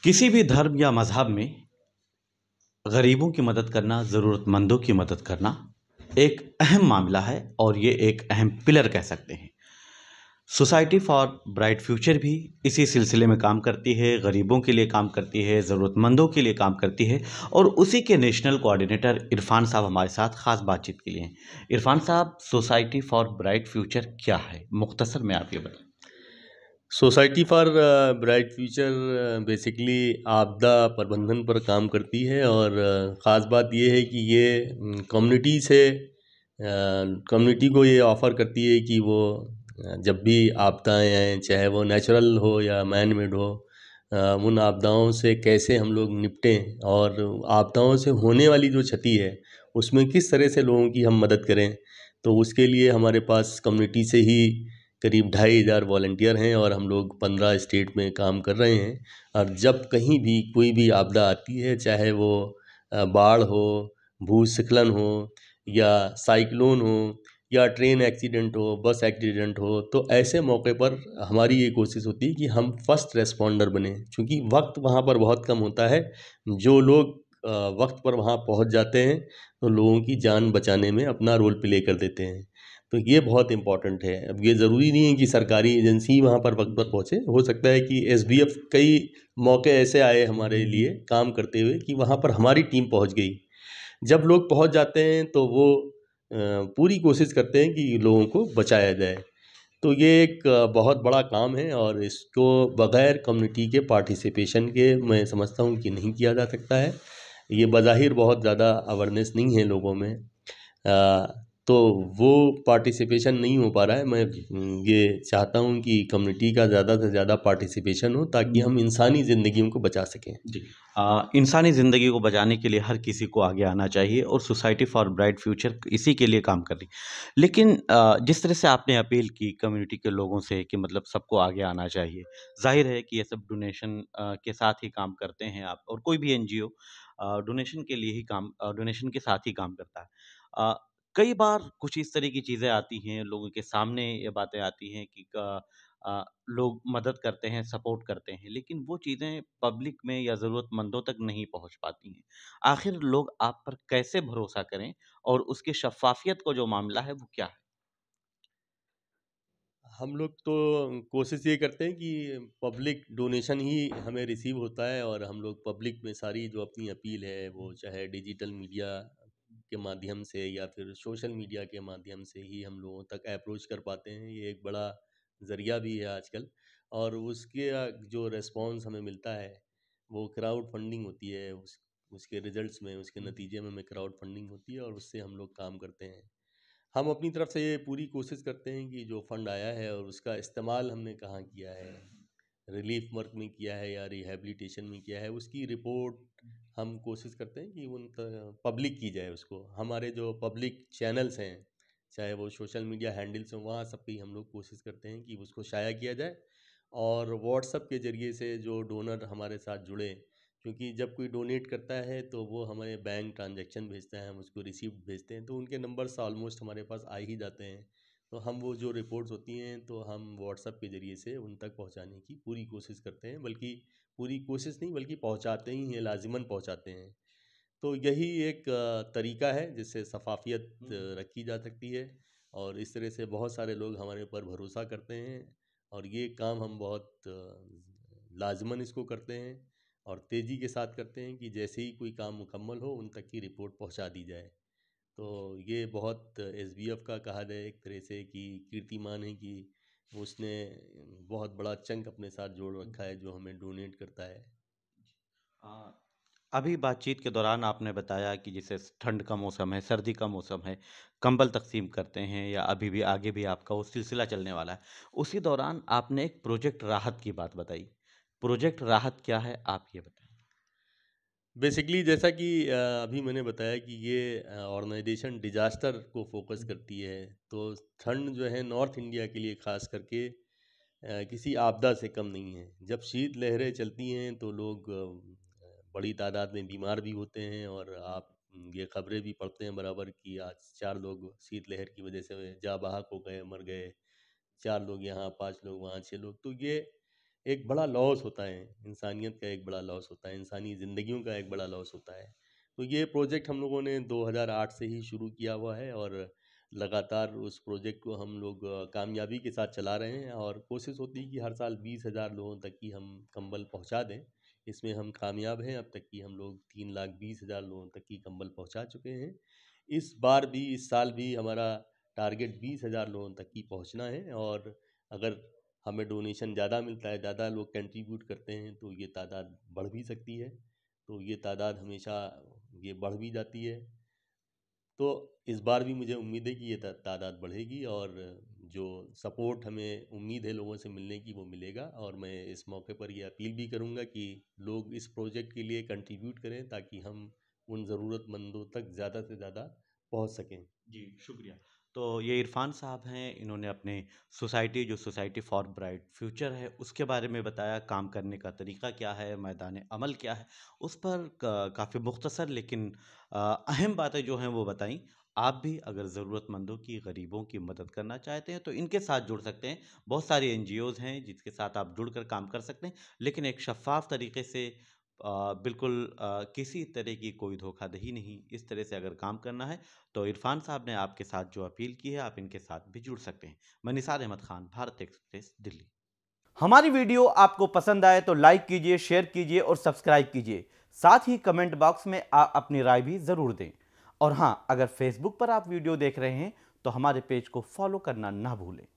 किसी भी धर्म या मज़हब में गरीबों की मदद करना, ज़रूरतमंदों की मदद करना एक अहम मामला है और ये एक अहम पिलर कह सकते हैं। सोसाइटी फॉर ब्राइट फ्यूचर भी इसी सिलसिले में काम करती है, गरीबों के लिए काम करती है, ज़रूरतमंदों के लिए काम करती है और उसी के नेशनल कोऑर्डिनेटर इरफान साहब हमारे साथ ख़ास बातचीत के लिए हैं। इरफान साहब, सोसाइटी फॉर ब्राइट फ्यूचर क्या है? मुख्तसर में आप ये बताएँ। Society for bright future basically आपदा प्रबंधन पर काम करती है और ख़ास बात ये है कि ये कम्युनिटी से कम्युनिटी को ये ऑफ़र करती है कि वो जब भी आपदाएं आएँ, चाहे वो नेचुरल हो या मैन मेड हो, उन आपदाओं से कैसे हम लोग निपटें और आपदाओं से होने वाली जो क्षति है उसमें किस तरह से लोगों की हम मदद करें। तो उसके लिए हमारे पास कम्युनिटी से ही करीब 2,500 वॉलंटियर हैं और हम लोग 15 स्टेट में काम कर रहे हैं। और जब कहीं भी कोई भी आपदा आती है, चाहे वो बाढ़ हो, भूस्खलन हो या साइक्लोन हो या ट्रेन एक्सीडेंट हो, बस एक्सीडेंट हो, तो ऐसे मौके पर हमारी ये कोशिश होती है कि हम फर्स्ट रेस्पॉन्डर बने, क्योंकि वक्त वहाँ पर बहुत कम होता है। जो लोग वक्त पर वहाँ पहुँच जाते हैं तो लोगों की जान बचाने में अपना रोल प्ले कर देते हैं। तो ये बहुत इम्पोर्टेंट है। अब ये ज़रूरी नहीं है कि सरकारी एजेंसी ही वहाँ पर वक्त पर पहुँचे, हो सकता है कि एसडीएफ कई मौके ऐसे आए हमारे लिए काम करते हुए कि वहाँ पर हमारी टीम पहुँच गई। जब लोग पहुँच जाते हैं तो वो पूरी कोशिश करते हैं कि लोगों को बचाया जाए। तो ये एक बहुत बड़ा काम है और इसको बगैर कम्युनिटी के पार्टिसिपेशन के मैं समझता हूँ कि नहीं किया जा सकता है। ये बज़ाहिर बहुत ज़्यादा अवेयरनेस नहीं है लोगों में। तो वो पार्टिसिपेशन नहीं हो पा रहा है। मैं ये चाहता हूँ कि कम्युनिटी का ज़्यादा से ज़्यादा पार्टिसिपेशन हो ताकि हम इंसानी ज़िंदगियों को बचा सकें। जी। इंसानी ज़िंदगी को बचाने के लिए हर किसी को आगे आना चाहिए और सोसाइटी फॉर ब्राइट फ्यूचर इसी के लिए काम कर रही। लेकिन जिस तरह से आपने अपील की कम्युनिटी के लोगों से कि मतलब सबको आगे आना चाहिए, ज़ाहिर है कि ये सब डोनेशन के साथ ही काम करते हैं आप और कोई भी एनजीओ डोनेशन के लिए ही डोनेशन के साथ ही काम करता है। अ, कई बार कुछ इस तरह की चीज़ें आती हैं, लोगों के सामने ये बातें आती हैं कि लोग मदद करते हैं, सपोर्ट करते हैं, लेकिन वो चीज़ें पब्लिक में या ज़रूरतमंदों तक नहीं पहुँच पाती हैं। आखिर लोग आप पर कैसे भरोसा करें और उसकी शफ़ाफ़ियत का जो मामला है, वो क्या है? हम लोग तो कोशिश ये करते हैं कि पब्लिक डोनेशन ही हमें रिसीव होता है और हम लोग पब्लिक में सारी जो अपनी अपील है वो चाहे डिजिटल मीडिया के माध्यम से या फिर सोशल मीडिया के माध्यम से ही हम लोगों तक अप्रोच कर पाते हैं। ये एक बड़ा ज़रिया भी है आजकल। और उसके जो रिस्पॉन्स हमें मिलता है वो क्राउड फंडिंग होती है। उसके रिजल्ट्स में, उसके नतीजे में हमें क्राउड फंडिंग होती है और उससे हम लोग काम करते हैं। हम अपनी तरफ से ये पूरी कोशिश करते हैं कि जो फंड आया है और उसका इस्तेमाल हमने कहाँ किया है, रिलीफ वर्क में किया है या रिहैबिलिटेशन में किया है, उसकी रिपोर्ट हम कोशिश करते हैं कि उन पब्लिक की जाए। उसको हमारे जो पब्लिक चैनल्स हैं, चाहे वो सोशल मीडिया हैंडल्स हों, वहाँ सब पे ही हम लोग कोशिश करते हैं कि उसको शाया किया जाए। और व्हाट्सएप के ज़रिए से जो डोनर हमारे साथ जुड़े, क्योंकि जब कोई डोनेट करता है तो वो हमें बैंक ट्रांजैक्शन भेजता है, हम उसको रिसीप्ट भेजते हैं, तो उनके नंबर्स ऑलमोस्ट हमारे पास आ ही जाते हैं। तो हम वो जो रिपोर्ट्स होती हैं तो हम व्हाट्सएप के ज़रिए से उन तक पहुंचाने की पूरी कोशिश करते हैं, बल्कि पूरी कोशिश नहीं बल्कि पहुंचाते ही हैं, लाजिमन पहुंचाते हैं। तो यही एक तरीका है जिससे शफाफियत रखी जा सकती है और इस तरह से बहुत सारे लोग हमारे ऊपर भरोसा करते हैं और ये काम हम बहुत लाजमन इसको करते हैं और तेज़ी के साथ करते हैं कि जैसे ही कोई काम मुकम्मल हो उन तक की रिपोर्ट पहुंचा दी जाए। तो ये बहुत एसबीएफ का कहा जाए एक तरह से कि कीर्तिमान है कि उसने बहुत बड़ा चंक अपने साथ जोड़ रखा है जो हमें डोनेट करता है। अ, अभी बातचीत के दौरान आपने बताया कि जैसे ठंड का मौसम है, सर्दी का मौसम है, कंबल तक़सीम करते हैं या अभी भी आगे भी आपका वो सिलसिला चलने वाला है। उसी दौरान आपने एक प्रोजेक्ट राहत की बात बताई। प्रोजेक्ट राहत क्या है, आप ये बताएँ? बेसिकली जैसा कि अभी मैंने बताया कि ये ऑर्गेनाइजेशन डिजास्टर को फोकस करती है। तो ठंड जो है नॉर्थ इंडिया के लिए खास करके किसी आपदा से कम नहीं है। जब शीत लहरें चलती हैं तो लोग बड़ी तादाद में बीमार भी होते हैं और आप ये खबरें भी पढ़ते हैं बराबर कि आज 4 लोग शीत लहर की वजह से जाँ बहक हो गए, मर गए। 4 लोग यहाँ, 5 लोग वहाँ, 6 लोग। तो ये एक बड़ा लॉस होता है, इंसानियत का एक बड़ा लॉस होता है, इंसानी ज़िंदगियों का एक बड़ा लॉस होता है। तो ये प्रोजेक्ट हम लोगों ने 2008 से ही शुरू किया हुआ है और लगातार उस प्रोजेक्ट को हम लोग कामयाबी के साथ चला रहे हैं और कोशिश होती है कि हर साल 20,000 लोगों तक की हम कंबल पहुंचा दें। इसमें हम कामयाब हैं, अब तक की हम लोग 3,20,000 लोगों तक की कंबल पहुंचा चुके हैं। इस बार भी, इस साल भी हमारा टारगेट 20,000 लोगों तक की पहुंचना है और अगर हमें डोनेशन ज़्यादा मिलता है, ज़्यादा लोग कंट्रीब्यूट करते हैं तो ये तादाद बढ़ भी सकती है। तो ये तादाद हमेशा ये बढ़ भी जाती है। तो इस बार भी मुझे उम्मीद है कि ये तादाद बढ़ेगी और जो सपोर्ट हमें उम्मीद है लोगों से मिलने की वो मिलेगा। और मैं इस मौके पर ये अपील भी करूँगा कि लोग इस प्रोजेक्ट के लिए कंट्रीब्यूट करें ताकि हम उन ज़रूरतमंदों तक ज़्यादा से ज़्यादा पहुँच सकें। जी, शुक्रिया। तो ये इरफ़ान साहब हैं, इन्होंने अपने सोसाइटी जो सोसाइटी फॉर ब्राइट फ्यूचर है, उसके बारे में बताया, काम करने का तरीका क्या है, मैदान अमल क्या है, उस पर काफ़ी मुख्तसर लेकिन अहम बातें जो हैं वो बताईं। आप भी अगर ज़रूरतमंदों की, गरीबों की मदद करना चाहते हैं, तो इनके साथ जुड़ सकते हैं। बहुत सारी एनजीओज़ हैं, जिसके साथ आप जुड़कर काम कर सकते हैं, लेकिन एक शफ़ाफ़ तरीके से बिल्कुल किसी तरह की कोई धोखाधड़ी नहीं, इस तरह से अगर काम करना है तो इरफान साहब ने आपके साथ जो अपील की है, आप इनके साथ भी जुड़ सकते हैं। मैं निसार अहमद खान, भारत एक्सप्रेस, दिल्ली। हमारी वीडियो आपको पसंद आए तो लाइक कीजिए, शेयर कीजिए और सब्सक्राइब कीजिए। साथ ही कमेंट बॉक्स में अपनी राय भी जरूर दें। और हां, अगर फेसबुक पर आप वीडियो देख रहे हैं तो हमारे पेज को फॉलो करना ना भूलें।